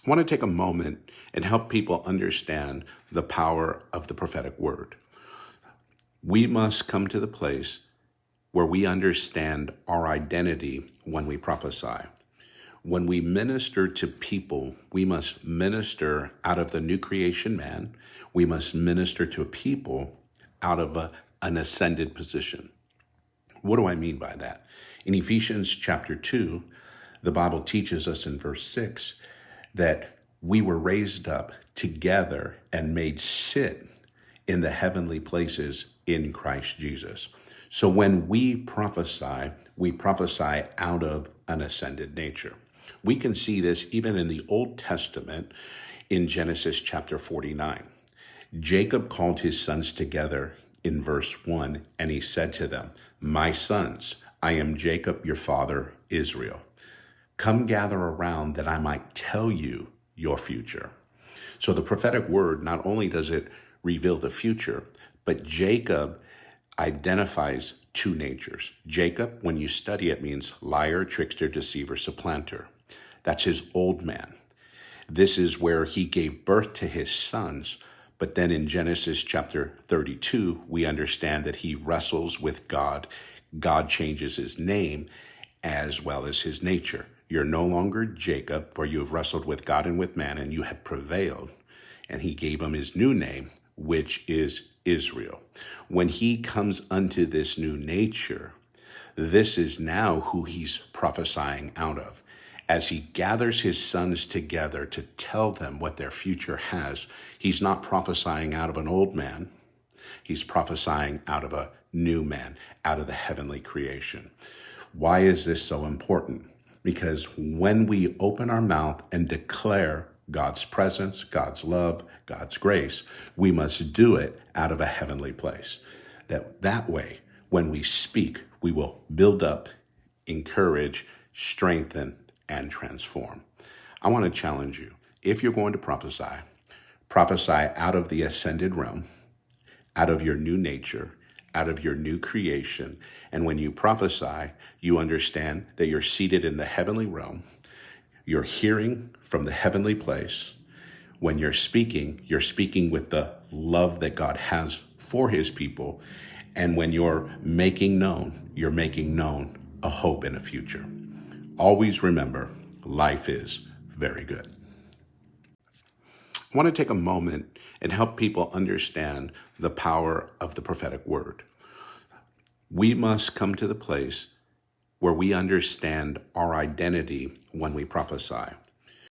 I want to take a moment and help people understand the power of the prophetic word. We must come to the place where we understand our identity when we prophesy. When we minister to people, we must minister out of the new creation man. We must minister to people out of an ascended position. What do I mean by that? In Ephesians chapter 2, the Bible teaches us in verse 6 that we were raised up together and made sit in the heavenly places in Christ Jesus. So when we prophesy out of an ascended nature. We can see this even in the Old Testament in Genesis chapter 49. Jacob called his sons together in verse 1, and he said to them, "My sons, I am Jacob, your father, Israel. Come gather around that I might tell you your future." So the prophetic word, not only does it reveal the future, but Jacob identifies two natures. Jacob, when you study it, means liar, trickster, deceiver, supplanter. That's his old man. This is where he gave birth to his sons. But then in Genesis chapter 32, we understand that he wrestles with God. God changes his name as well as his nature. You're no longer Jacob, for you have wrestled with God and with man, and you have prevailed. And he gave him his new name, which is Israel. When he comes unto this new nature, this is now who he's prophesying out of. As he gathers his sons together to tell them what their future has, he's not prophesying out of an old man. He's prophesying out of a new man, out of the heavenly creation. Why is this so important? Because when we open our mouth and declare God's presence, God's love, God's grace, we must do it out of a heavenly place. That way, when we speak, we will build up, encourage, strengthen, and transform. I want to challenge you. If you're going to prophesy out of the ascended realm, out of your new nature, out of your new creation. And when you prophesy, you understand that you're seated in the heavenly realm. You're hearing from the heavenly place. When you're speaking with the love that God has for his people. And when you're making known a hope and a future. Always remember, life is very good. I want to take a moment and help people understand the power of the prophetic word. We must come to the place where we understand our identity when we prophesy.